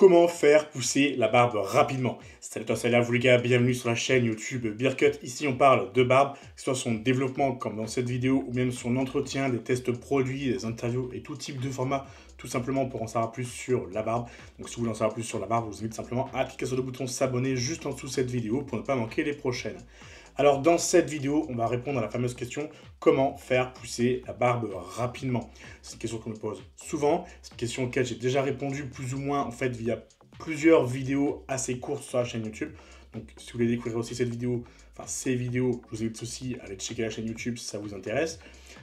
Comment faire pousser la barbe rapidement? Salut toi, salut à vous les gars, bienvenue sur la chaîne YouTube Beardcut. Ici on parle de barbe, que ce soit son développement comme dans cette vidéo, ou même son entretien, des tests produits, des interviews et tout type de format, tout simplement pour en savoir plus sur la barbe. Donc si vous voulez en savoir plus sur la barbe, je vous invite simplement à cliquer sur le bouton s'abonner juste en dessous de cette vidéo pour ne pas manquer les prochaines. Alors dans cette vidéo, on va répondre à la fameuse question comment faire pousser la barbe rapidement. C'est une question qu'on me pose souvent, c'est une question auquel j'ai déjà répondu plus ou moins en fait via plusieurs vidéos assez courtes sur la chaîne YouTube. Donc si vous voulez découvrir aussi cette vidéo, enfin ces vidéos, je vous invite aussi à aller checker la chaîne YouTube si ça vous intéresse.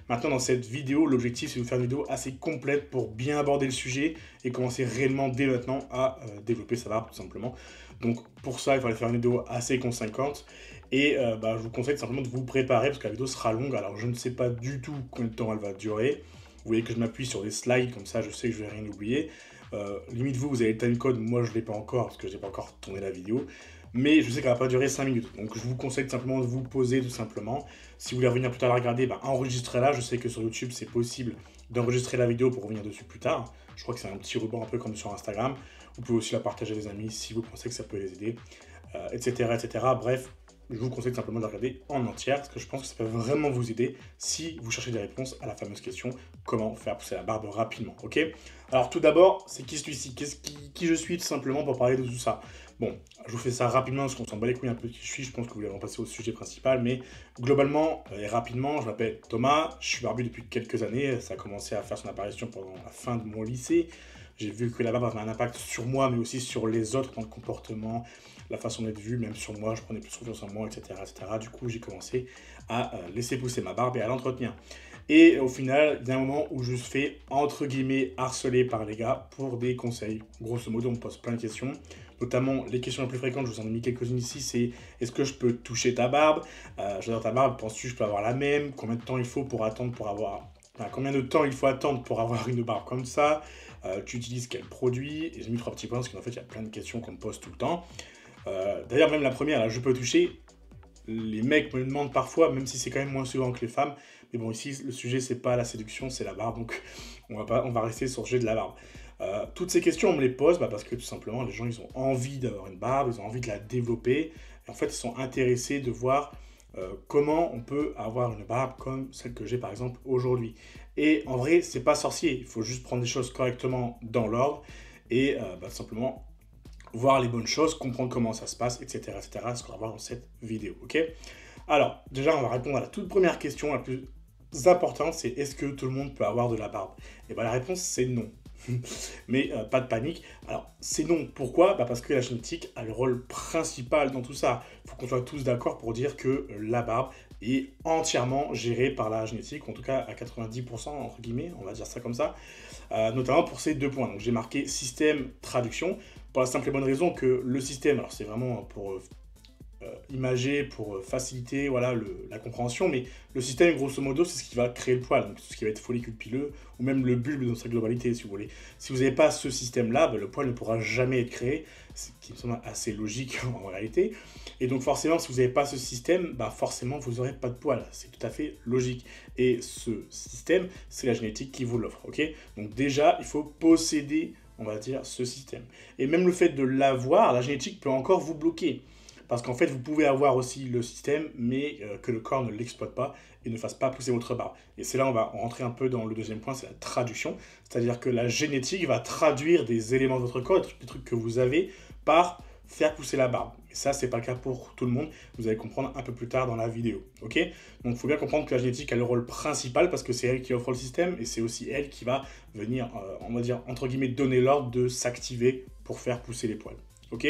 Maintenant dans cette vidéo, l'objectif c'est de vous faire une vidéo assez complète pour bien aborder le sujet et commencer réellement dès maintenant à développer sa barbe tout simplement. Donc pour ça, il fallait faire une vidéo assez conséquente. Et je vous conseille simplement de vous préparer parce que la vidéo sera longue. Alors je ne sais pas du tout combien de temps elle va durer. Vous voyez que je m'appuie sur des slides, comme ça je sais que je vais rien oublier. Limite vous avez le timecode, moi je ne l'ai pas encore parce que je n'ai pas encore tourné la vidéo. Mais je sais qu'elle va pas durer 5 minutes. Donc je vous conseille simplement de vous poser tout simplement. Si vous voulez revenir plus tard la regarder, enregistrez-la. Je sais que sur YouTube c'est possible d'enregistrer la vidéo pour revenir dessus plus tard. Je crois que c'est un petit ruban un peu comme sur Instagram. Vous pouvez aussi la partager à des amis si vous pensez que ça peut les aider, etc., etc. Bref, je vous conseille simplement de la regarder en entière parce que je pense que ça peut vraiment vous aider si vous cherchez des réponses à la fameuse question comment faire pousser la barbe rapidement. Ok. Alors tout d'abord, c'est qui celui-ci? Qui je suis tout simplement pour parler de tout ça? Bon, je vous fais ça rapidement parce qu'on s'en bat les couilles un peu de qui je suis. Je pense que vous voulez en passer au sujet principal, mais globalement et rapidement, je m'appelle Thomas. Je suis barbu depuis quelques années. Ça a commencé à faire son apparition pendant la fin de mon lycée. J'ai vu que la barbe avait un impact sur moi, mais aussi sur les autres dans le comportement, la façon d'être vu, même sur moi, je prenais plus confiance en moi, etc. etc. Du coup, j'ai commencé à laisser pousser ma barbe et à l'entretenir. Et au final, il y a un moment où je me fais, entre guillemets, harcelé par les gars pour des conseils. Grosso modo, on me pose plein de questions. Notamment, les questions les plus fréquentes, je vous en ai mis quelques-unes ici, c'est est-ce que je peux toucher ta barbe? J'adore ta barbe, penses-tu que je peux avoir la même? Combien de temps il faut pour attendre pour avoir... combien de temps il faut attendre pour avoir une barbe comme ça? Tu utilises quel produit? Et j'ai mis 3 petits points parce qu'en fait, il y a plein de questions qu'on me pose tout le temps. D'ailleurs, même la première, là, je peux toucher. Les mecs me le demandent parfois, même si c'est quand même moins souvent que les femmes. Mais bon, ici, le sujet, c'est pas la séduction, c'est la barbe. Donc, on va rester sur le sujet de la barbe. Toutes ces questions, on me les pose parce que tout simplement, les gens, ils ont envie d'avoir une barbe, ils ont envie de la développer. Et en fait, ils sont intéressés de voir comment on peut avoir une barbe comme celle que j'ai par exemple aujourd'hui. Et en vrai, c'est pas sorcier. Il faut juste prendre les choses correctement dans l'ordre et simplement voir les bonnes choses, comprendre comment ça se passe, etc., etc., ce qu'on va voir dans cette vidéo, ok? Alors, déjà, on va répondre à la toute première question, la plus importante, c'est est-ce que tout le monde peut avoir de la barbe? Et bien, la réponse, c'est non. Mais pas de panique. Alors, c'est non. Pourquoi? Parce que la génétique a le rôle principal dans tout ça. Il faut qu'on soit tous d'accord pour dire que la barbe est entièrement gérée par la génétique, en tout cas à 90%, entre guillemets, on va dire ça comme ça, notamment pour ces 2 points. Donc, j'ai marqué système traduction, pour la simple et bonne raison que le système, alors c'est vraiment pour imager, pour faciliter voilà, la compréhension, mais le système, grosso modo, c'est ce qui va créer le poil, donc tout ce qui va être follicule pileux, ou même le bulbe dans sa globalité, si vous voulez. Si vous n'avez pas ce système-là, le poil ne pourra jamais être créé, ce qui me semble assez logique en réalité. Et donc forcément, si vous n'avez pas ce système, forcément, vous n'aurez pas de poil. C'est tout à fait logique. Et ce système, c'est la génétique qui vous l'offre, ok? Donc déjà, il faut posséder, on va dire, ce système. Et même le fait de l'avoir, la génétique peut encore vous bloquer. Parce qu'en fait, vous pouvez avoir aussi le système, mais que le corps ne l'exploite pas et ne fasse pas pousser votre barbe. Et c'est là on va rentrer un peu dans le deuxième point, c'est la traduction. C'est-à-dire que la génétique va traduire des éléments de votre corps, des trucs que vous avez, par faire pousser la barbe. Et ça, c'est pas le cas pour tout le monde. Vous allez comprendre un peu plus tard dans la vidéo. Ok? Donc, il faut bien comprendre que la génétique a le rôle principal parce que c'est elle qui offre le système et c'est aussi elle qui va venir, on va dire, entre guillemets, donner l'ordre de s'activer pour faire pousser les poils. Ok?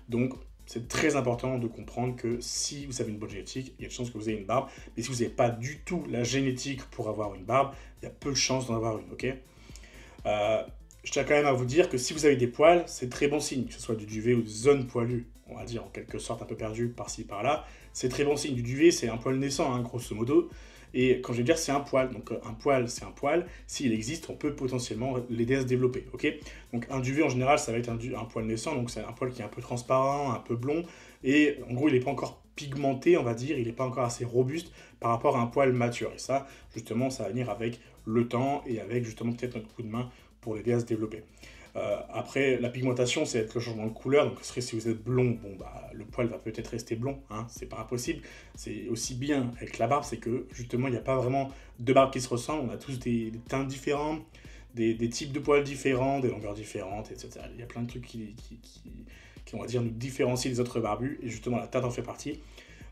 Donc, c'est très important de comprendre que si vous avez une bonne génétique, il y a de chances que vous ayez une barbe. Mais si vous n'avez pas du tout la génétique pour avoir une barbe, il y a peu de chances d'en avoir une, ok? Je tiens quand même à vous dire que si vous avez des poils, c'est très bon signe, que ce soit du duvet ou de zone poilue, on va dire en quelque sorte un peu perdu par-ci par-là, c'est très bon signe. Du duvet, c'est un poil naissant, hein, grosso modo, et quand je vais dire c'est un poil, donc un poil, c'est un poil, s'il existe, on peut potentiellement l'aider à se développer, ok? Donc un duvet en général, ça va être un poil naissant, donc c'est un poil qui est un peu transparent, un peu blond, et en gros, il n'est pas encore pigmenté, on va dire, il n'est pas encore assez robuste par rapport à un poil mature, et ça, justement, ça va venir avec le temps et avec justement peut-être notre coup de main pour l'aider à se développer. Après, la pigmentation, c'est être le changement de couleur. Donc, si vous êtes blond, bon, bah, le poil va peut-être rester blond, hein, c'est pas impossible. C'est aussi bien avec la barbe, c'est que justement, il n'y a pas vraiment deux barbes qui se ressemblent. On a tous des teintes différentes, des types de poils différents, des longueurs différentes, etc. Il y a plein de trucs qui, on va dire, nous différencient des autres barbus. Et justement, la teinte en fait partie.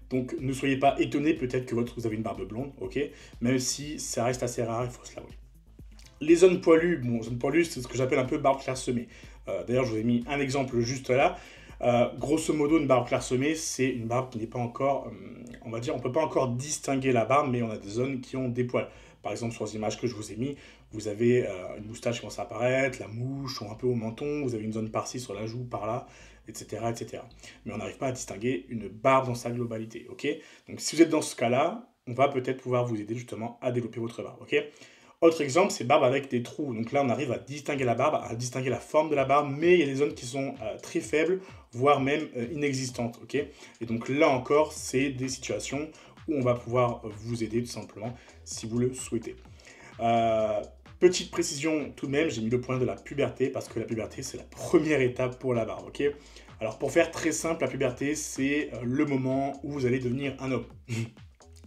Donc, ne soyez pas étonnés peut-être que vous avez une barbe blonde, ok? Même si ça reste assez rare, il faut se l'avouer. Les zones poilues, bon, zones poilues, c'est ce que j'appelle un peu barbe clairsemée. D'ailleurs, je vous ai mis un exemple juste là. Grosso modo, une barbe clairsemée, c'est une barbe qui n'est pas encore, on va dire, on ne peut pas encore distinguer la barbe, mais on a des zones qui ont des poils. Par exemple, sur les images que je vous ai mis, vous avez une moustache qui commence à apparaître, la mouche, ou un peu au menton, vous avez une zone par-ci sur la joue, par-là, etc., etc. Mais on n'arrive pas à distinguer une barbe dans sa globalité, ok? Donc, si vous êtes dans ce cas-là, on va peut-être pouvoir vous aider justement à développer votre barbe, ok? Autre exemple, c'est barbe avec des trous. Donc là, on arrive à distinguer la barbe, à distinguer la forme de la barbe, mais il y a des zones qui sont très faibles, voire même inexistantes. Ok. Et donc là encore, c'est des situations où on va pouvoir vous aider tout simplement si vous le souhaitez. Petite précision tout de même, j'ai mis le point de la puberté parce que la puberté, c'est la première étape pour la barbe. Ok. Alors pour faire très simple, la puberté, c'est le moment où vous allez devenir un homme.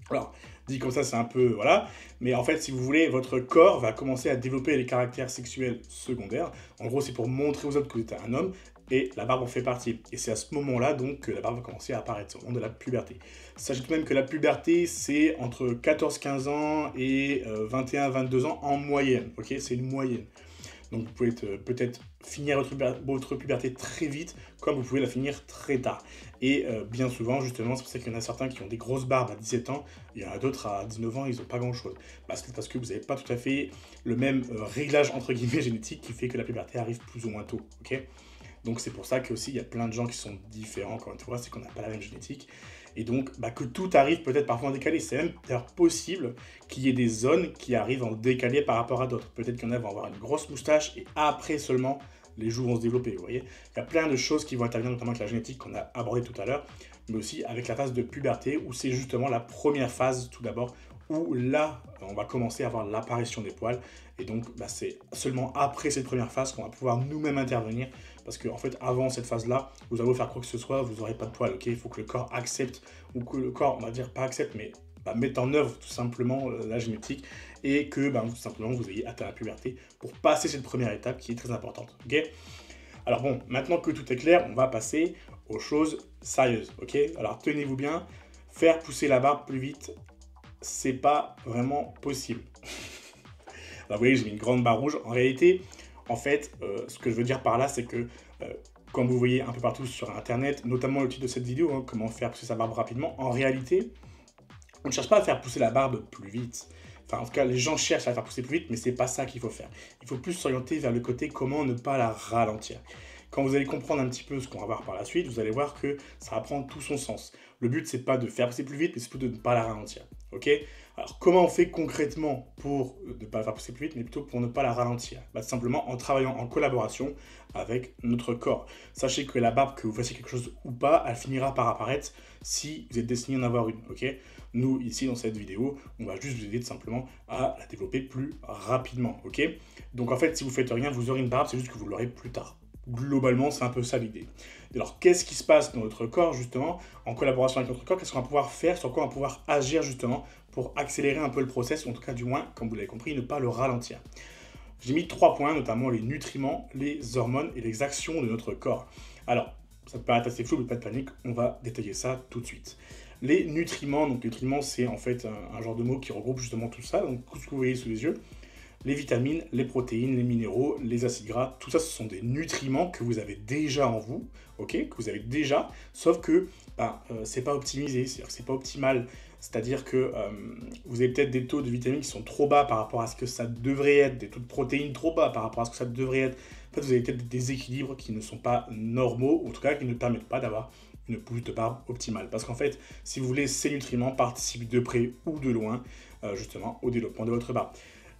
Alors, dit comme ça, c'est un peu, voilà. Mais en fait, si vous voulez, votre corps va commencer à développer les caractères sexuels secondaires. En gros, c'est pour montrer aux autres que vous êtes un homme, et la barbe en fait partie. Et c'est à ce moment-là, donc, que la barbe va commencer à apparaître, au moment de la puberté. Sachez tout de même que la puberté, c'est entre 14-15 ans et 21-22 ans en moyenne, ok? C'est une moyenne. Donc vous pouvez peut-être finir votre puberté très vite, comme vous pouvez la finir très tard. Et bien souvent, justement, c'est pour ça qu'il y en a certains qui ont des grosses barbes à 17 ans, il y en a d'autres à 19 ans, ils n'ont pas grand-chose. Parce que vous n'avez pas tout à fait le même réglage, entre guillemets, génétique qui fait que la puberté arrive plus ou moins tôt. Ok. Donc c'est pour ça qu'aussi il y a plein de gens qui sont différents, encore une fois, c'est qu'on n'a pas la même génétique. Et donc que tout arrive peut-être parfois en décalé. C'est même d'ailleurs possible qu'il y ait des zones qui arrivent en décalé par rapport à d'autres. Peut-être qu'il y en a vont avoir une grosse moustache et après seulement les joues vont se développer, vous voyez. Il y a plein de choses qui vont intervenir, notamment avec la génétique qu'on a abordée tout à l'heure, mais aussi avec la phase de puberté où c'est justement la première phase tout d'abord où là, on va commencer à avoir l'apparition des poils. Et donc, c'est seulement après cette première phase qu'on va pouvoir nous-mêmes intervenir. Parce qu'en fait, avant cette phase-là, vous allez faire quoi que ce soit, vous n'aurez pas de poils. Ok, il faut que le corps accepte, ou que le corps, on va dire pas accepte, mais mette en œuvre tout simplement la génétique. Et que tout simplement, vous ayez atteint la puberté pour passer cette première étape qui est très importante. Ok. Alors bon, maintenant que tout est clair, on va passer aux choses sérieuses. Ok. Alors tenez-vous bien, faire pousser la barbe plus vite, c'est pas vraiment possible. Alors vous voyez, j'ai mis une grande barre rouge. En réalité, en fait, ce que je veux dire par là, c'est que, comme vous voyez un peu partout sur Internet, notamment le titre de cette vidéo, hein, comment faire pousser sa barbe rapidement, en réalité, on ne cherche pas à faire pousser la barbe plus vite. Enfin, en tout cas, les gens cherchent à la faire pousser plus vite, mais c'est pas ça qu'il faut faire. Il faut plus s'orienter vers le côté comment ne pas la ralentir. Quand vous allez comprendre un petit peu ce qu'on va voir par la suite, vous allez voir que ça va prendre tout son sens. Le but, c'est pas de faire pousser plus vite, mais c'est plutôt de ne pas la ralentir. Ok. Alors, comment on fait concrètement pour ne pas la faire pousser plus vite, mais plutôt pour ne pas la ralentir? Simplement en travaillant en collaboration avec notre corps. Sachez que la barbe, que vous fassiez quelque chose ou pas, elle finira par apparaître si vous êtes destiné à en avoir une. Ok. Nous, ici, dans cette vidéo, on va juste vous aider tout simplement à la développer plus rapidement. Ok. Donc, en fait, si vous faites rien, vous aurez une barbe, c'est juste que vous l'aurez plus tard. Globalement, c'est un peu ça l'idée. Alors, qu'est-ce qui se passe dans notre corps, justement, en collaboration avec notre corps? Qu'est-ce qu'on va pouvoir faire? Sur quoi on va pouvoir agir, justement, pour accélérer un peu le process, ou en tout cas, du moins, comme vous l'avez compris, ne pas le ralentir. J'ai mis 3 points, notamment les nutriments, les hormones et les actions de notre corps. Alors, ça peut paraître assez flou, mais pas de panique, on va détailler ça tout de suite. Les nutriments, donc nutriments, c'est en fait un genre de mot qui regroupe justement tout ça, donc tout ce que vous voyez sous les yeux. Les vitamines, les protéines, les minéraux, les acides gras, tout ça, ce sont des nutriments que vous avez déjà en vous, ok, que vous avez déjà, sauf que c'est pas optimisé, c'est-à-dire que c'est pas optimal. C'est-à-dire que vous avez peut-être des taux de vitamines qui sont trop bas par rapport à ce que ça devrait être, des taux de protéines trop bas par rapport à ce que ça devrait être. En fait, vous avez peut-être des déséquilibres qui ne sont pas normaux, ou en tout cas qui ne permettent pas d'avoir une pousse de barbe optimale. Parce qu'en fait, si vous voulez, ces nutriments participent de près ou de loin, justement, au développement de votre barbe.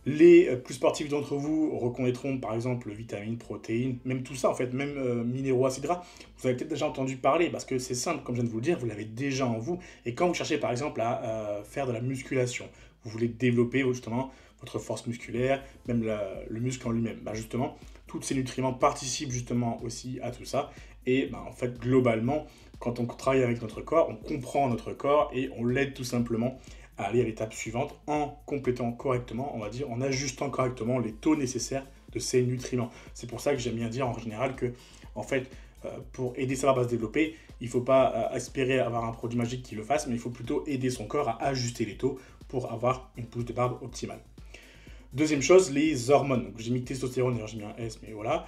Les plus sportifs d'entre vous reconnaîtront par exemple vitamines, protéines, même tout ça en fait, même minéraux, acides gras. Vous avez peut-être déjà entendu parler parce que c'est simple, comme je viens de vous le dire, vous l'avez déjà en vous. Et quand vous cherchez par exemple à faire de la musculation, vous voulez développer justement votre force musculaire, même le muscle en lui-même, justement, tous ces nutriments participent justement aussi à tout ça. Et en fait, globalement, quand on travaille avec notre corps, on comprend notre corps et on l'aide tout simplement à aller à l'étape suivante en complétant correctement, on va dire, en ajustant correctement les taux nécessaires de ces nutriments. C'est pour ça que j'aime bien dire en général que, en fait, pour aider sa barbe à se développer, il ne faut pas espérer avoir un produit magique qui le fasse, mais il faut plutôt aider son corps à ajuster les taux pour avoir une pousse de barbe optimale. Deuxième chose, les hormones. Donc j'ai mis testostérone, d'ailleurs j'ai mis un S, mais voilà.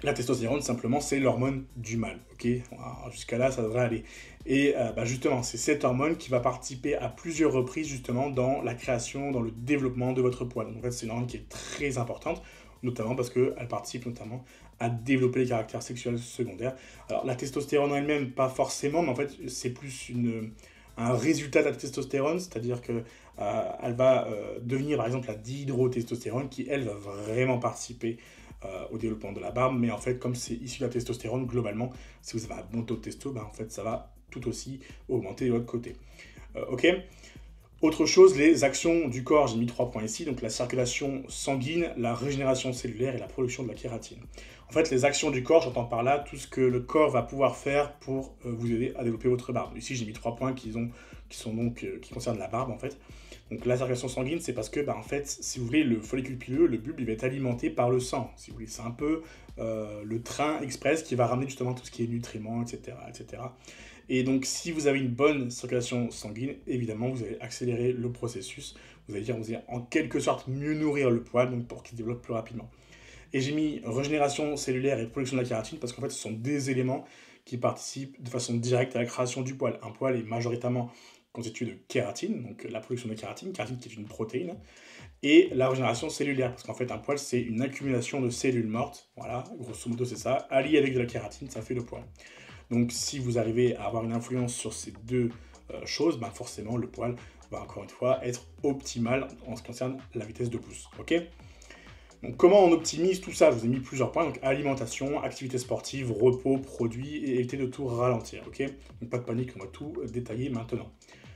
La testostérone, simplement, c'est l'hormone du mâle. Okay, jusqu'à là, ça devrait aller. Et justement, c'est cette hormone qui va participer à plusieurs reprises justement dans la création, dans le développement de votre poil. Donc en fait, c'est une hormone qui est très importante, notamment parce qu'elle participe notamment à développer les caractères sexuels secondaires. Alors la testostérone en elle-même, pas forcément, mais en fait, c'est plus un résultat de la testostérone, c'est-à-dire que elle va devenir par exemple la dihydrotestostérone qui, elle, va vraiment participer au développement de la barbe, mais en fait, comme c'est issu de la testostérone, globalement, si vous avez un bon taux de testo, en fait, ça va tout aussi augmenter de l'autre côté. Ok. Autre chose, les actions du corps, j'ai mis 3 points ici, donc la circulation sanguine, la régénération cellulaire et la production de la kératine. En fait, les actions du corps, j'entends par là tout ce que le corps va pouvoir faire pour vous aider à développer votre barbe. Ici, j'ai mis 3 points qui concernent la barbe, en fait. Donc la circulation sanguine, c'est parce que, en fait, si vous voulez, le follicule pileux, le bulbe, il va être alimenté par le sang. Si vous voulez, c'est un peu le train express qui va ramener justement tout ce qui est nutriments, etc., etc. Et donc, si vous avez une bonne circulation sanguine, évidemment, vous allez accélérer le processus. Vous allez en quelque sorte mieux nourrir le poil, donc pour qu'il se développe plus rapidement. Et j'ai mis régénération cellulaire et production de la kératine parce qu'en fait, ce sont des éléments qui participent de façon directe à la création du poil. Un poil est majoritairement constitué de kératine, donc la production de kératine qui est une protéine, et la régénération cellulaire, parce qu'en fait, un poil, c'est une accumulation de cellules mortes. Voilà, grosso modo, c'est ça. Allié avec de la kératine, ça fait le poil. Donc si vous arrivez à avoir une influence sur ces deux choses, forcément le poil va encore une fois être optimal en ce qui concerne la vitesse de pousse. Ok. Donc comment on optimise tout ça? Je vous ai mis plusieurs points, donc alimentation, activité sportive, repos, produits, et éviter de tout ralentir. Ok. Donc pas de panique, on va tout détailler maintenant.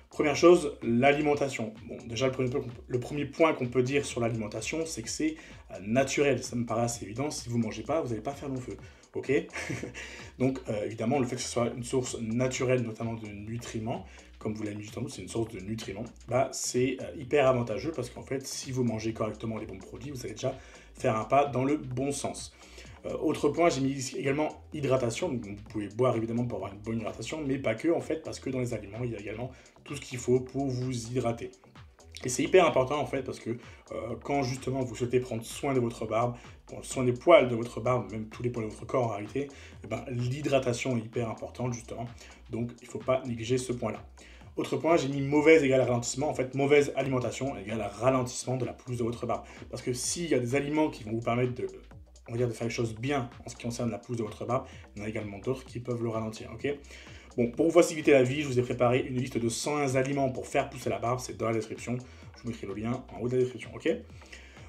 Première chose, l'alimentation. Bon, déjà, le premier point qu'on peut dire sur l'alimentation, c'est que c'est naturel. Ça me paraît assez évident. Si vous ne mangez pas, vous n'allez pas faire long feu. Ok. Donc, évidemment, le fait que ce soit une source naturelle, notamment de nutriments, comme vous l'avez dit juste en haut, c'est une source de nutriments, c'est hyper avantageux parce qu'en fait, si vous mangez correctement les bons produits, vous allez déjà faire un pas dans le bon sens. Autre point, j'ai mis également hydratation. Donc, vous pouvez boire évidemment pour avoir une bonne hydratation, mais pas que en fait, parce que dans les aliments, il y a également tout ce qu'il faut pour vous hydrater. Et c'est hyper important en fait parce que quand justement vous souhaitez prendre soin de votre barbe, prendre soin des poils de votre barbe, même tous les poils de votre corps en réalité, l'hydratation est hyper importante justement. Donc il ne faut pas négliger ce point-là. Autre point, j'ai mis mauvaise égale ralentissement. En fait, mauvaise alimentation égale ralentissement de la pousse de votre barbe. Parce que s'il y a des aliments qui vont vous permettre de faire les choses bien en ce qui concerne la pousse de votre barbe, il y en a également d'autres qui peuvent le ralentir. Ok. Bon, pour vous faciliter la vie, je vous ai préparé une liste de 101 aliments pour faire pousser la barbe, c'est dans la description. Je vous mettrai le lien en haut de la description, ok.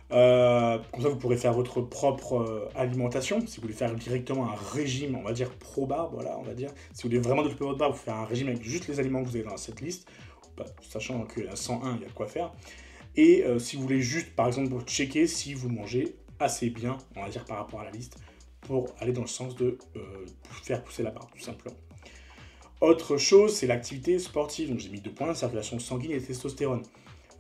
Comme ça, vous pourrez faire votre propre alimentation. Si vous voulez faire directement un régime, on va dire pro-barbe, voilà, on va dire. Si vous voulez vraiment développer votre barbe, vous faire un régime avec juste les aliments que vous avez dans cette liste, sachant qu'à 101, il y a de quoi faire. Et si vous voulez juste, par exemple, pour checker si vous mangez assez bien, on va dire, par rapport à la liste, pour aller dans le sens de faire pousser la barbe, tout simplement. Autre chose, c'est l'activité sportive. Donc j'ai mis 2 points, circulation sanguine et testostérone.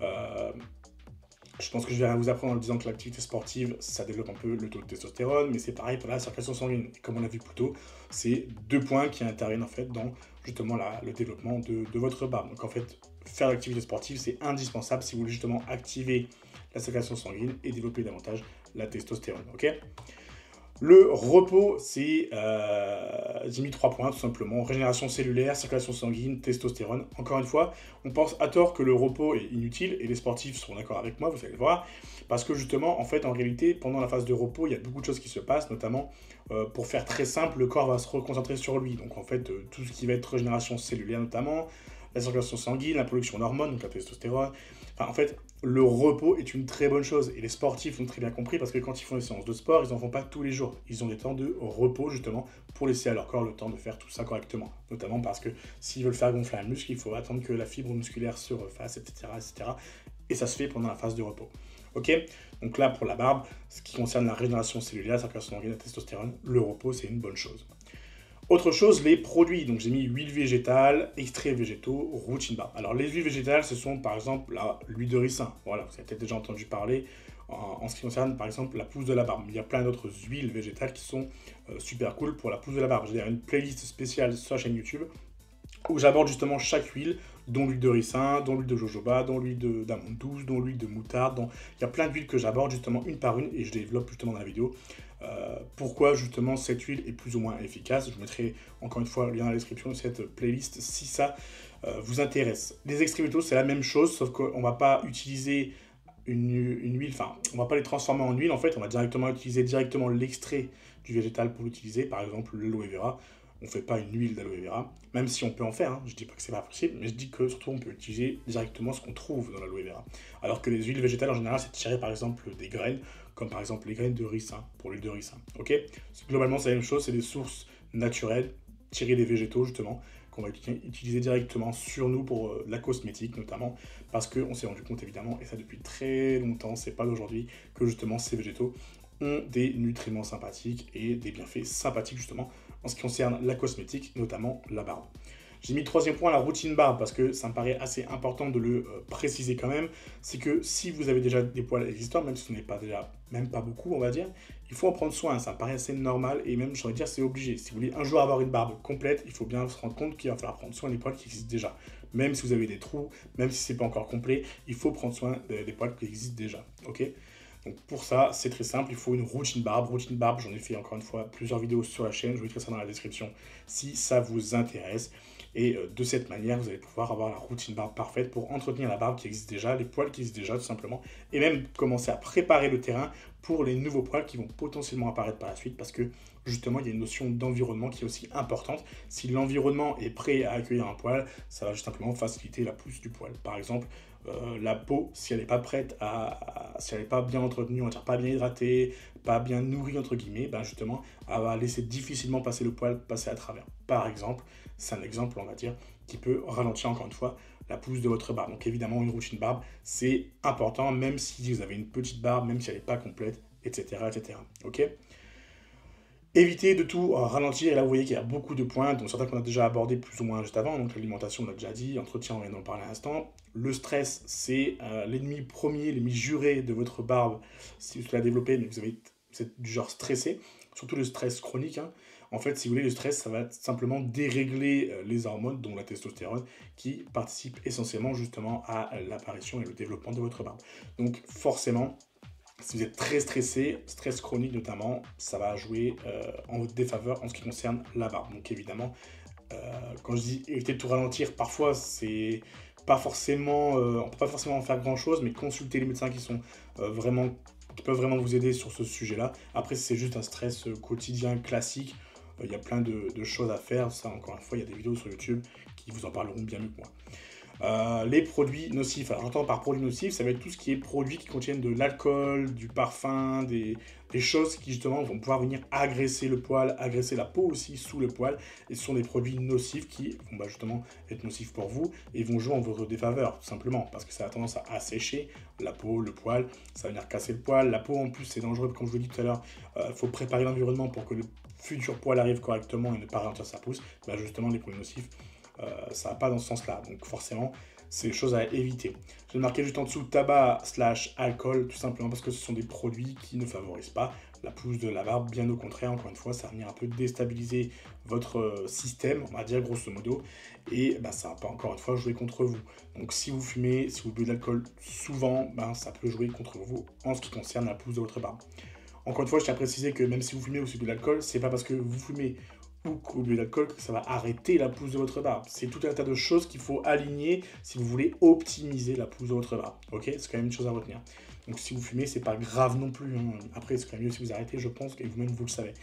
Je pense que je vais rien vous apprendre en disant que l'activité sportive, ça développe un peu le taux de testostérone, mais c'est pareil pour la circulation sanguine. Et comme on l'a vu plus tôt, c'est 2 points qui interviennent en fait dans justement le développement de votre barbe. Donc en fait, faire l'activité sportive, c'est indispensable si vous voulez justement activer la circulation sanguine et développer davantage la testostérone. Ok. Le repos, c'est, j'ai mis 3 points tout simplement, régénération cellulaire, circulation sanguine, testostérone. Encore une fois, on pense à tort que le repos est inutile, et les sportifs seront d'accord avec moi, vous allez le voir, parce que justement, en fait, en réalité, pendant la phase de repos, il y a beaucoup de choses qui se passent, notamment, pour faire très simple, le corps va se reconcentrer sur lui. Donc en fait, tout ce qui va être régénération cellulaire notamment, la circulation sanguine, la production d'hormones, donc la testostérone. Enfin, en fait, le repos est une très bonne chose. Et les sportifs l'ont très bien compris parce que quand ils font des séances de sport, ils n'en font pas tous les jours. Ils ont des temps de repos justement pour laisser à leur corps le temps de faire tout ça correctement. Notamment parce que s'ils veulent faire gonfler un muscle, il faut attendre que la fibre musculaire se refasse, etc., etc. Et ça se fait pendant la phase de repos. Ok. Donc là, pour la barbe, ce qui concerne la régénération cellulaire, c'est-à-dire son organe de testostérone, le repos, c'est une bonne chose. Autre chose, les produits. Donc j'ai mis huile végétale, extraits végétaux, routine barbe. Alors les huiles végétales, ce sont par exemple l'huile de ricin. Voilà, vous avez peut-être déjà entendu parler en ce qui concerne par exemple la pousse de la barbe. Il y a plein d'autres huiles végétales qui sont super cool pour la pousse de la barbe. J'ai une playlist spéciale sur la chaîne YouTube où j'aborde justement chaque huile, dont l'huile de ricin, dont l'huile de jojoba, dont l'huile d'amande douce, dont l'huile de moutarde. Il y a plein d'huiles que j'aborde justement une par une et je développe justement dans la vidéo. Pourquoi justement cette huile est plus ou moins efficace. Je vous mettrai encore une fois le lien dans la description de cette playlist si ça vous intéresse. Les extraits végétaux, c'est la même chose, sauf qu'on ne va pas utiliser une huile, enfin, on ne va pas les transformer en huile en fait, on va directement utiliser l'extrait du végétal pour l'utiliser, par exemple l'aloe vera. On ne fait pas une huile d'aloe vera, même si on peut en faire, hein. Je ne dis pas que c'est pas possible, mais je dis que surtout on peut utiliser directement ce qu'on trouve dans l'aloe vera. Alors que les huiles végétales en général, c'est tiré par exemple des graines, comme par exemple les graines de ricin, pour l'huile de ricin. Ok, globalement, c'est la même chose, c'est des sources naturelles, tirées des végétaux justement, qu'on va utiliser directement sur nous pour la cosmétique notamment, parce qu'on s'est rendu compte évidemment, et ça depuis très longtemps, c'est pas d'aujourd'hui, que justement ces végétaux ont des nutriments sympathiques et des bienfaits sympathiques justement en ce qui concerne la cosmétique, notamment la barbe. J'ai mis le troisième point, la routine barbe, parce que ça me paraît assez important de le préciser quand même. C'est que si vous avez déjà des poils existants, même si ce n'est pas déjà, même pas beaucoup, on va dire, il faut en prendre soin. Ça me paraît assez normal et même, j'ai envie de dire, c'est obligé. Si vous voulez un jour avoir une barbe complète, il faut bien se rendre compte qu'il va falloir prendre soin des poils qui existent déjà. Même si vous avez des trous, même si c'est pas encore complet, il faut prendre soin des poils qui existent déjà. Ok ? Donc pour ça, c'est très simple, il faut une routine barbe. Routine barbe, j'en ai fait encore une fois plusieurs vidéos sur la chaîne, je vous mettrai ça dans la description si ça vous intéresse. Et de cette manière, vous allez pouvoir avoir la routine barbe parfaite pour entretenir la barbe qui existe déjà, les poils qui existent déjà tout simplement, et même commencer à préparer le terrain pour les nouveaux poils qui vont potentiellement apparaître par la suite, parce que justement, il y a une notion d'environnement qui est aussi importante. Si l'environnement est prêt à accueillir un poil, ça va juste simplement faciliter la pousse du poil. Par exemple, la peau, si elle n'est pas prête si elle n'est pas bien entretenue, on va dire pas bien hydratée, pas bien nourrie entre guillemets, ben justement, elle va laisser difficilement passer le poil, passer à travers. Par exemple, c'est un exemple, on va dire, qui peut ralentir encore une fois la pousse de votre barbe. Donc évidemment, une routine barbe, c'est important, même si vous avez une petite barbe, même si elle n'est pas complète, etc., etc. Ok ? Évitez de tout ralentir, et là vous voyez qu'il y a beaucoup de points, dont certains qu'on a déjà abordés plus ou moins juste avant, donc l'alimentation on l'a déjà dit, entretien on vient d'en parler à l'instant. Le stress, c'est l'ennemi premier, l'ennemi juré de votre barbe, si vous l'avez développé, mais vous êtes du genre stressé, surtout le stress chronique, hein. En fait, si vous voulez, le stress, ça va simplement dérégler les hormones, dont la testostérone, qui participent essentiellement justement à l'apparition et le développement de votre barbe. Donc forcément, si vous êtes très stressé, stress chronique notamment, ça va jouer en votre défaveur en ce qui concerne la barbe. Donc évidemment, quand je dis éviter de tout ralentir, parfois c'est pas forcément, on peut pas forcément en faire grand chose, mais consultez les médecins qui sont qui peuvent vraiment vous aider sur ce sujet-là. Après, si c'est juste un stress quotidien classique, il y a plein de choses à faire. Ça, encore une fois, il y a des vidéos sur YouTube qui vous en parleront bien mieux que moi. Les produits nocifs. Alors j'entends par produits nocifs, ça va être tout ce qui est produits qui contiennent de l'alcool, du parfum, des choses qui justement vont pouvoir venir agresser le poil, agresser la peau aussi sous le poil. Et ce sont des produits nocifs qui vont justement être nocifs pour vous et vont jouer en votre défaveur, tout simplement, parce que ça a tendance à assécher la peau, le poil, ça va venir casser le poil. La peau en plus c'est dangereux, comme je vous l'ai dit tout à l'heure, il faut préparer l'environnement pour que le futur poil arrive correctement et ne pas ralentir sa pousse. Justement les produits nocifs, ça va pas dans ce sens-là. Donc forcément, c'est des choses à éviter. Je vais marquer juste en dessous tabac/alcool, tout simplement parce que ce sont des produits qui ne favorisent pas la pousse de la barbe. Bien au contraire, encore une fois, ça va venir un peu déstabiliser votre système, on va dire grosso modo, et ça va pas encore une fois jouer contre vous. Donc si vous fumez, si vous buvez de l'alcool souvent, ça peut jouer contre vous en ce qui concerne la pousse de votre barbe. Encore une fois, je tiens à préciser que même si vous fumez ou si vous buvez de l'alcool, c'est pas parce que vous fumez ou que vous buvez de l'alcool que ça va arrêter la pousse de votre barbe. C'est tout un tas de choses qu'il faut aligner si vous voulez optimiser la pousse de votre barbe. Ok, c'est quand même une chose à retenir. Donc si vous fumez, c'est pas grave non plus, hein. Après, c'est quand même mieux si vous arrêtez, je pense, et vous-même vous le savez.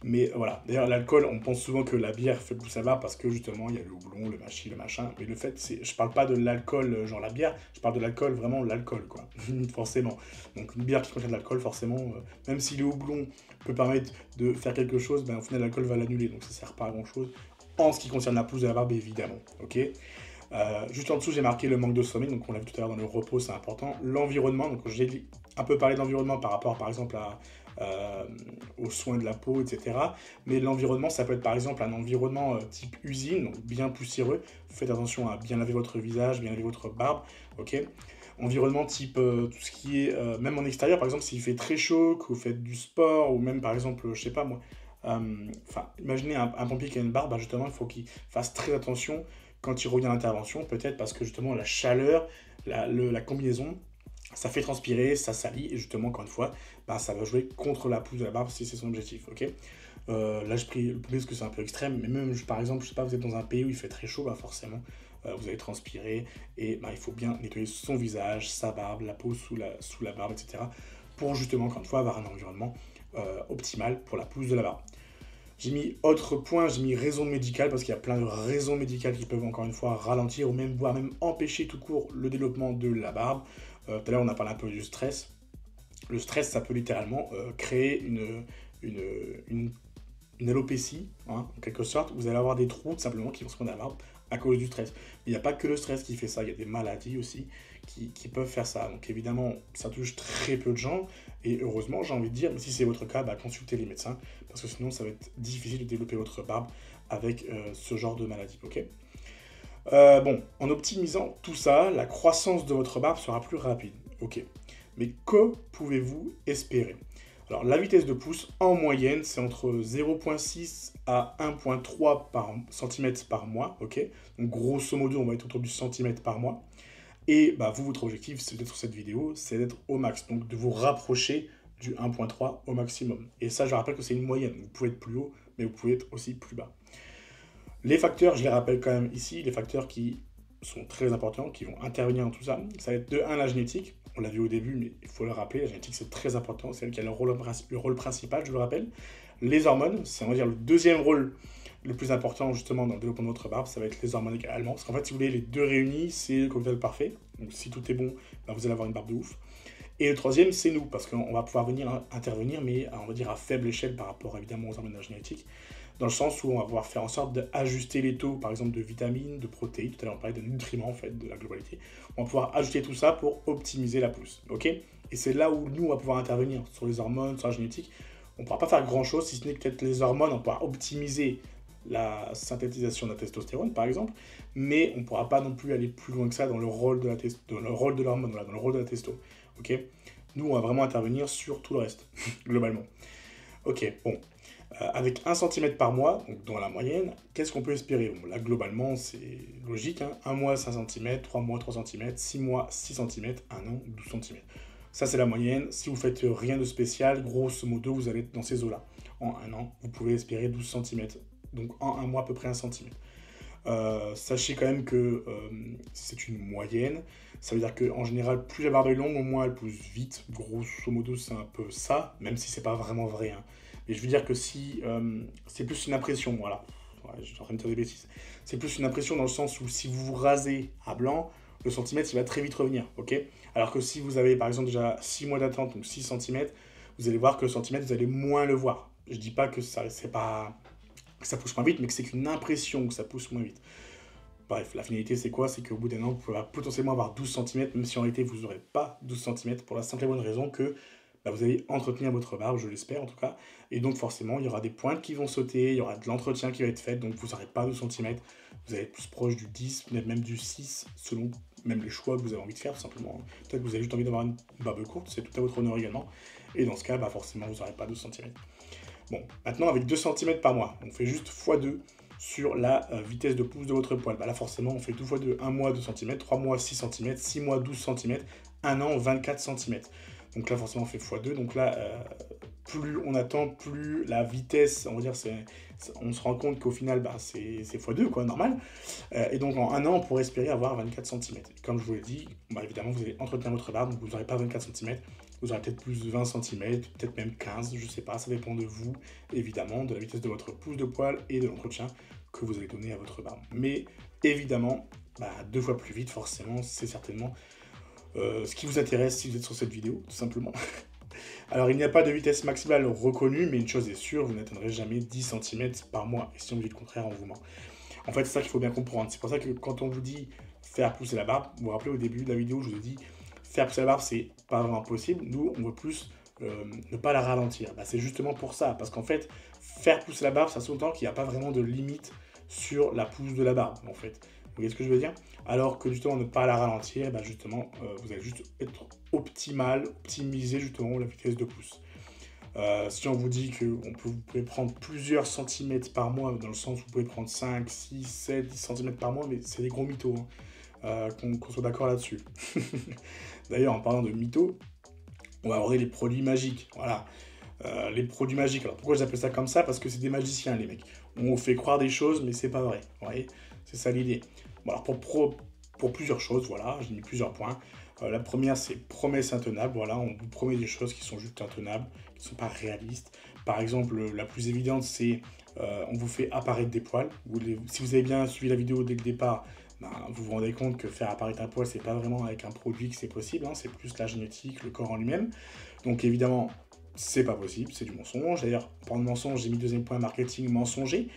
Mais voilà, d'ailleurs l'alcool, on pense souvent que la bière fait pousser la barbe parce que justement il y a le houblon, le machi, le machin. Mais le fait, je parle pas de l'alcool genre la bière, je parle de l'alcool, vraiment l'alcool quoi, forcément. Donc une bière qui contient de l'alcool, forcément, même si le houblon peut permettre de faire quelque chose, au final l'alcool va l'annuler, donc ça sert pas à grand chose. En ce qui concerne la pousse de la barbe, évidemment, ok. Juste en dessous, j'ai marqué le manque de sommeil, donc on l'a vu tout à l'heure dans le repos, c'est important. L'environnement, donc j'ai dit un peu parlé d'environnement par rapport, par exemple, aux soins de la peau, etc. Mais l'environnement, ça peut être par exemple un environnement type usine, donc bien poussiéreux. Faites attention à bien laver votre visage, bien laver votre barbe, ok. Environnement type tout ce qui est, même en extérieur, par exemple, s'il fait très chaud, que vous faites du sport, ou même par exemple, je sais pas moi, imaginez un pompier qui a une barbe, bah, justement, il faut qu'il fasse très attention quand il revient à l'intervention, peut-être parce que justement la chaleur, la combinaison, ça fait transpirer, ça salit, et justement, encore une fois, bah, ça va jouer contre la pousse de la barbe si c'est son objectif, ok. Là, je prie le plus parce que c'est un peu extrême, mais même, par exemple, je sais pas, vous êtes dans un pays où il fait très chaud, bah forcément, vous allez transpirer, et bah, il faut bien nettoyer son visage, sa barbe, la peau sous la barbe, etc. pour justement, encore une fois, avoir un environnement optimal pour la pousse de la barbe. J'ai mis autre point, j'ai mis raison médicale, parce qu'il y a plein de raisons médicales qui peuvent encore une fois ralentir, ou même, voire même empêcher tout court le développement de la barbe. Tout à l'heure, on a parlé un peu du stress. Le stress, ça peut littéralement créer une alopécie, hein, en quelque sorte. Vous allez avoir des trous, tout simplement, qui vont se prendre à la barbe à cause du stress. Mais il n'y a pas que le stress qui fait ça, il y a des maladies aussi qui peuvent faire ça. Donc évidemment, ça touche très peu de gens, et heureusement, j'ai envie de dire, mais si c'est votre cas, bah, consultez les médecins, parce que sinon, ça va être difficile de développer votre barbe avec ce genre de maladie, ok. Bon, en optimisant tout ça, la croissance de votre barbe sera plus rapide, ok. Mais que pouvez-vous espérer? Alors, la vitesse de pousse, en moyenne, c'est entre 0,6 à 1,3 cm par mois, ok. Donc, grosso modo, on va être autour du centimètre par mois. Et bah, vous, votre objectif, c'est d'être sur cette vidéo, c'est d'être au max, donc de vous rapprocher du 1,3 au maximum. Et ça, je rappelle que c'est une moyenne. Vous pouvez être plus haut, mais vous pouvez être aussi plus bas. Les facteurs, je les rappelle quand même ici, les facteurs qui sont très importants, qui vont intervenir dans tout ça, ça va être de 1 la génétique. On l'a vu au début, mais il faut le rappeler, la génétique c'est très important, c'est elle qui a le rôle principal, je le rappelle. Les hormones, c'est on va dire le deuxième rôle le plus important justement dans le développement de votre barbe, ça va être les hormones également. Parce qu'en fait, si vous voulez, les deux réunis, c'est le cocktail parfait. Donc si tout est bon, bah, vous allez avoir une barbe de ouf. Et le troisième, c'est nous, parce qu'on va pouvoir venir intervenir, mais on va dire à faible échelle par rapport évidemment aux hormones de la génétique, dans le sens où on va pouvoir faire en sorte d'ajuster les taux, par exemple, de vitamines, de protéines, tout à l'heure on parlait de nutriments, en fait, de la globalité. On va pouvoir ajouter tout ça pour optimiser la pousse, ok. Et c'est là où nous, on va pouvoir intervenir sur les hormones, sur la génétique. On ne pourra pas faire grand-chose, si ce n'est peut-être les hormones, on pourra optimiser la synthétisation de la testostérone, par exemple, mais on ne pourra pas non plus aller plus loin que ça dans le rôle de l'hormone, voilà, dans le rôle de la testo, ok. Nous, on va vraiment intervenir sur tout le reste, globalement. Ok, bon. Avec 1 cm par mois, donc dans la moyenne, qu'est-ce qu'on peut espérer? Bon, là, globalement, c'est logique. Hein. 1 mois, 5 cm, 3 mois, 3 cm, 6 mois, 6 cm, 1 an, 12 cm. Ça, c'est la moyenne. Si vous faites rien de spécial, grosso modo, vous allez être dans ces eaux-là. En 1 an, vous pouvez espérer 12 cm. Donc en 1 mois, à peu près 1 cm. Sachez quand même que c'est une moyenne. Ça veut dire qu'en général, plus la barbe est longue, au moins elle pousse vite. Grosso modo, c'est un peu ça, même si c'est pas vraiment vrai. Hein. Mais je veux dire que si c'est plus une impression, voilà. Ouais, je suis en train de dire des bêtises. C'est plus une impression dans le sens où si vous vous rasez à blanc, le centimètre il va très vite revenir, ok. Alors que si vous avez par exemple déjà 6 mois d'attente, donc 6 cm, vous allez voir que le centimètre, vous allez moins le voir. Je dis pas que ça c'est pas que ça pousse moins vite, mais que c'est qu'une impression que ça pousse moins vite. Bref, la finalité c'est quoi? C'est qu'au bout d'un an, vous pouvez potentiellement avoir 12 cm, même si en réalité vous n'aurez pas 12 cm, pour la simple et bonne raison que bah, vous allez entretenir votre barbe, je l'espère en tout cas, et donc forcément il y aura des pointes qui vont sauter, il y aura de l'entretien qui va être fait, donc vous n'aurez pas 12 cm, vous allez être plus proche du 10, peut-être même du 6, selon même les choix que vous avez envie de faire, tout simplement. Peut-être que vous avez juste envie d'avoir une barbe courte, c'est tout à votre honneur également, et dans ce cas, bah, forcément vous n'aurez pas 12 cm. Bon, maintenant avec 2 cm par mois, on fait juste x2 sur la vitesse de pousse de votre poil. Bah là forcément on fait 2 x 2, 1 mois 2 cm, 3 mois 6 cm, 6 mois 12 cm, 1 an 24 cm. Donc là forcément on fait x2, donc là plus on attend, plus la vitesse, on va dire, on se rend compte qu'au final bah, c'est x2 quoi, normal. Et donc en 1 an on pourrait espérer avoir 24 cm. Comme je vous l'ai dit, bah, évidemment vous allez entretenir votre barbe, donc vous n'aurez pas 24 cm, vous aurez peut-être plus de 20 cm, peut-être même 15, je sais pas, ça dépend de vous, évidemment, de la vitesse de votre pousse de poil et de l'entretien que vous allez donner à votre barbe. Mais évidemment, bah, 2 fois plus vite, forcément, c'est certainement ce qui vous intéresse si vous êtes sur cette vidéo, tout simplement. Alors, il n'y a pas de vitesse maximale reconnue, mais une chose est sûre, vous n'atteindrez jamais 10 cm par mois. Et si on dit le contraire, on vous ment. En fait, c'est ça qu'il faut bien comprendre. C'est pour ça que quand on vous dit faire pousser la barbe, vous vous rappelez au début de la vidéo, je vous ai dit faire pousser la barbe, c'est pas vraiment possible. Nous, on veut plus ne pas la ralentir. Bah, c'est justement pour ça, parce qu'en fait, faire pousser la barbe, ça sous-entend qu'il n'y a pas vraiment de limite sur la pousse de la barbe, en fait. Vous voyez ce que je veux dire? Alors que justement, ne pas la ralentir, bah justement, vous allez juste être optimiser justement la vitesse de pousse. Si on vous dit que vous pouvez prendre plusieurs centimètres par mois, dans le sens où vous pouvez prendre 5, 6, 7, 10 centimètres par mois, mais c'est des gros mythos, hein, qu'on soit d'accord là-dessus. D'ailleurs, en parlant de mythos, on va aborder les produits magiques. Voilà. Les produits magiques. Alors pourquoi j'appelle ça comme ça? Parce que c'est des magiciens, les mecs. On vous fait croire des choses, mais c'est pas vrai. Vous voyez? C'est ça l'idée. Bon, alors pour plusieurs choses, voilà, j'ai mis plusieurs points. La première, c'est promesse intenable. Voilà, on vous promet des choses qui sont juste intenables, qui ne sont pas réalistes. Par exemple, la plus évidente, c'est on vous fait apparaître des poils. Si vous avez bien suivi la vidéo dès le départ, ben, vous vous rendez compte que faire apparaître un poil, c'est pas vraiment avec un produit que c'est possible. Hein, c'est plus la génétique, le corps en lui-même. Donc évidemment, c'est pas possible, c'est du mensonge. D'ailleurs, en parlant de mensonge, j'ai mis deuxième point marketing mensonger.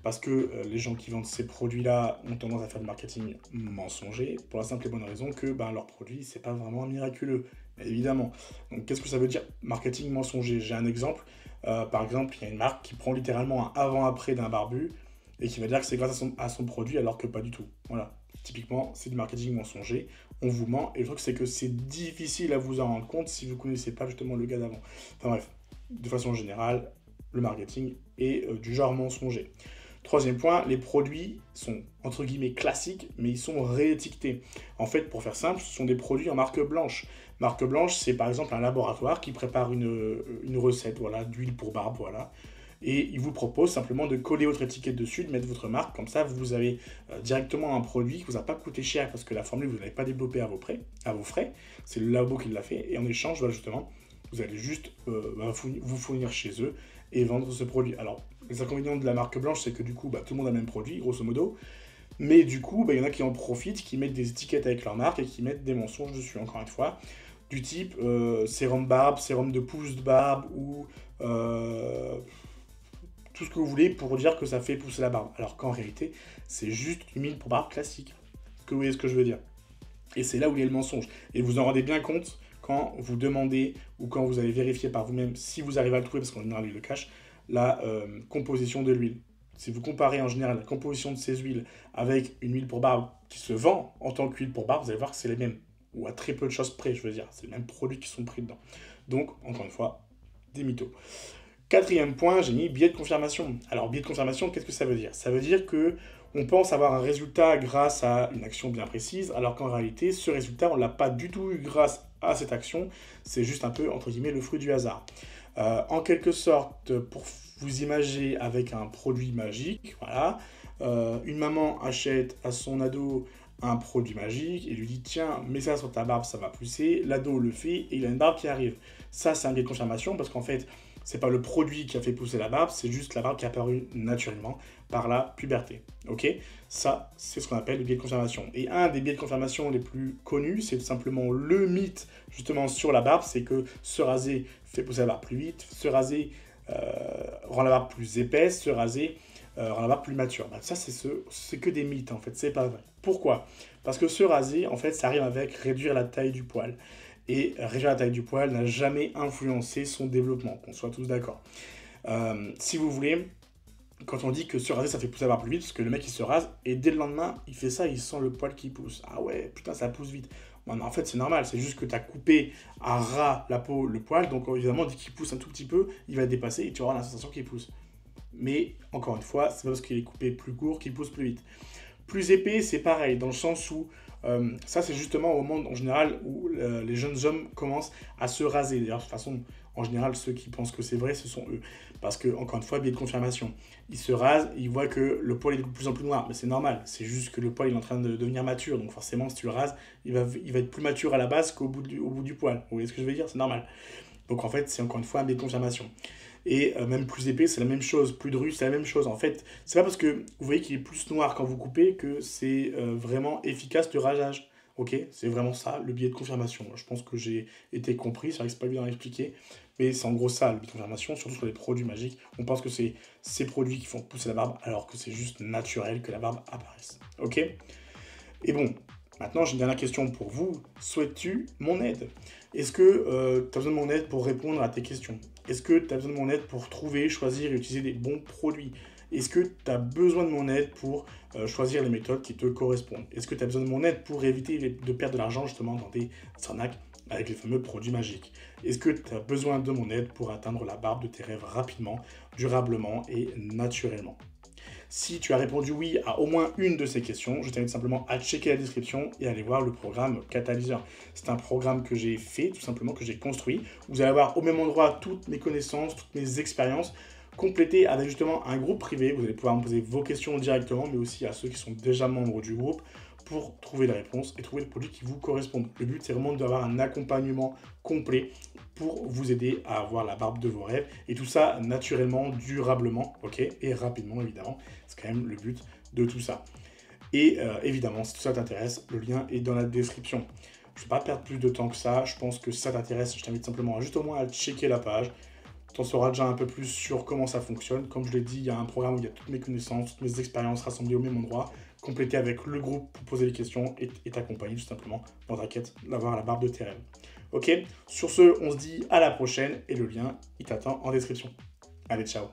Parce que les gens qui vendent ces produits-là ont tendance à faire du marketing mensonger, pour la simple et bonne raison que ben, leur produit, c'est pas vraiment miraculeux, évidemment. Donc qu'est-ce que ça veut dire marketing mensonger? J'ai un exemple. Par exemple, il y a une marque qui prend littéralement un avant-après d'un barbu et qui va dire que c'est grâce à son produit alors que pas du tout. Voilà. Typiquement, c'est du marketing mensonger. On vous ment et le truc, c'est que c'est difficile à vous en rendre compte si vous ne connaissez pas justement le gars d'avant. Enfin bref, de façon générale, le marketing est du genre mensonger. Troisième point, les produits sont entre guillemets classiques, mais ils sont réétiquetés. En fait, pour faire simple, ce sont des produits en marque blanche. Marque blanche, c'est par exemple un laboratoire qui prépare une recette, voilà, d'huile pour barbe, voilà. Et il vous propose simplement de coller votre étiquette dessus, de mettre votre marque, comme ça vous avez directement un produit qui ne vous a pas coûté cher parce que la formule vous n'avez pas développée à vos frais. C'est le labo qui l'a fait, et en échange, voilà, justement, vous allez juste vous fournir chez eux et vendre ce produit. Alors, les inconvénients de la marque blanche, c'est que du coup, tout le monde a le même produit, grosso modo. Mais du coup, il y en a qui en profitent, qui mettent des étiquettes avec leur marque et qui mettent des mensonges dessus, encore une fois. Du type sérum barbe, sérum de pousse de barbe ou tout ce que vous voulez pour dire que ça fait pousser la barbe. Alors qu'en réalité, c'est juste une huile pour barbe classique. Est-ce que vous voyez ce que je veux dire? Et c'est là où il y a le mensonge. Et vous en rendez bien compte quand vous demandez ou quand vous allez vérifier par vous-même, si vous arrivez à le trouver, parce qu'en général, il le cache, la composition de l'huile. Si vous comparez en général la composition de ces huiles avec une huile pour barbe qui se vend en tant qu'huile pour barbe, vous allez voir que c'est les mêmes. Ou à très peu de choses près, je veux dire. C'est les mêmes produits qui sont pris dedans. Donc, encore une fois, des mythos. Quatrième point, j'ai mis biais de confirmation. Alors, biais de confirmation, qu'est-ce que ça veut dire? Ça veut dire que on pense avoir un résultat grâce à une action bien précise, alors qu'en réalité, ce résultat, on ne l'a pas du tout eu grâce à cette action. C'est juste un peu, entre guillemets, le fruit du hasard. En quelque sorte, pour vous imager avec un produit magique, voilà, une maman achète à son ado un produit magique et lui dit tiens, mets ça sur ta barbe, ça va pousser. L'ado le fait et il a une barbe qui arrive. Ça, c'est un biais de confirmation parce qu'en fait, c'est pas le produit qui a fait pousser la barbe, c'est juste la barbe qui est apparue naturellement par la puberté. Ok? Ça, c'est ce qu'on appelle le biais de confirmation. Et un des biais de confirmation les plus connus, c'est tout simplement le mythe justement sur la barbe, c'est que se raser fait pousser la barbe plus vite, se raser rend la barbe plus épaisse, se raser rend la barbe plus mature. Ça, c'est que des mythes en fait, c'est pas vrai. Pourquoi? Parce que se raser, en fait, ça arrive avec réduire la taille du poil. Et réduire la taille du poil n'a jamais influencé son développement, qu'on soit tous d'accord. Si vous voulez, quand on dit que se raser ça fait pousser la barbe plus vite, parce que le mec il se rase et dès le lendemain il fait ça, il sent le poil qui pousse. Ah ouais, putain, ça pousse vite. Bon, en fait, c'est normal, c'est juste que tu as coupé à ras la peau le poil, donc évidemment, dès qu'il pousse un tout petit peu, il va dépasser et tu auras la sensation qu'il pousse. Mais encore une fois, c'est pas parce qu'il est coupé plus court qu'il pousse plus vite. Plus épais, c'est pareil, dans le sens où ça, c'est justement au moment en général où les jeunes hommes commencent à se raser. D'ailleurs, de toute façon, en général, ceux qui pensent que c'est vrai, ce sont eux. Parce que, encore une fois, biais de confirmation. Ils se rasent, ils voient que le poil est de plus en plus noir. Mais c'est normal, c'est juste que le poil il est en train de devenir mature. Donc forcément, si tu le rases, il va être plus mature à la base qu'au bout du poil. Vous voyez ce que je veux dire? C'est normal. Donc en fait, c'est encore une fois un biais de confirmation. Et même plus épais, c'est la même chose. Plus dru, c'est la même chose. En fait, c'est pas parce que vous voyez qu'il est plus noir quand vous coupez que c'est vraiment efficace le rasage. Ok? C'est vraiment ça, le biais de confirmation. Je pense que j'ai été compris. C'est vrai que c'est pas évident à expliquer. Mais c'est en gros ça, le biais de confirmation, surtout sur les produits magiques. On pense que c'est ces produits qui font pousser la barbe, alors que c'est juste naturel que la barbe apparaisse. Ok? Et bon, Maintenant, j'ai une dernière question pour vous. Souhaites-tu mon aide? Est-ce que tu as besoin de mon aide pour répondre à tes questions? Est-ce que tu as besoin de mon aide pour trouver, choisir et utiliser des bons produits? Est-ce que tu as besoin de mon aide pour choisir les méthodes qui te correspondent? Est-ce que tu as besoin de mon aide pour éviter de perdre de l'argent justement dans des arnaques avec les fameux produits magiques? Est-ce que tu as besoin de mon aide pour atteindre la barbe de tes rêves rapidement, durablement et naturellement? Si tu as répondu oui à au moins une de ces questions, je t'invite simplement à checker la description et à aller voir le programme Catalyseur. C'est un programme que j'ai fait, tout simplement, que j'ai construit. Vous allez avoir au même endroit toutes mes connaissances, toutes mes expériences, complétées avec justement un groupe privé. Vous allez pouvoir me poser vos questions directement, mais aussi à ceux qui sont déjà membres du groupe pour trouver les réponses et trouver le produit qui vous correspond. Le but, c'est vraiment d'avoir un accompagnement complet pour vous aider à avoir la barbe de vos rêves. Et tout ça naturellement, durablement, ok, et rapidement, évidemment. C'est quand même le but de tout ça. Et évidemment, si tout ça t'intéresse, le lien est dans la description. Je ne vais pas perdre plus de temps que ça. Je pense que si ça t'intéresse, je t'invite simplement juste au moins à checker la page. Tu en sauras déjà un peu plus sur comment ça fonctionne. Comme je l'ai dit, il y a un programme où il y a toutes mes connaissances, toutes mes expériences rassemblées au même endroit, complétées avec le groupe pour poser les questions et t'accompagner tout simplement dans ta quête d'avoir la barbe de tes rêves. Ok, sur ce, on se dit à la prochaine et le lien, il t'attend en description. Allez, ciao.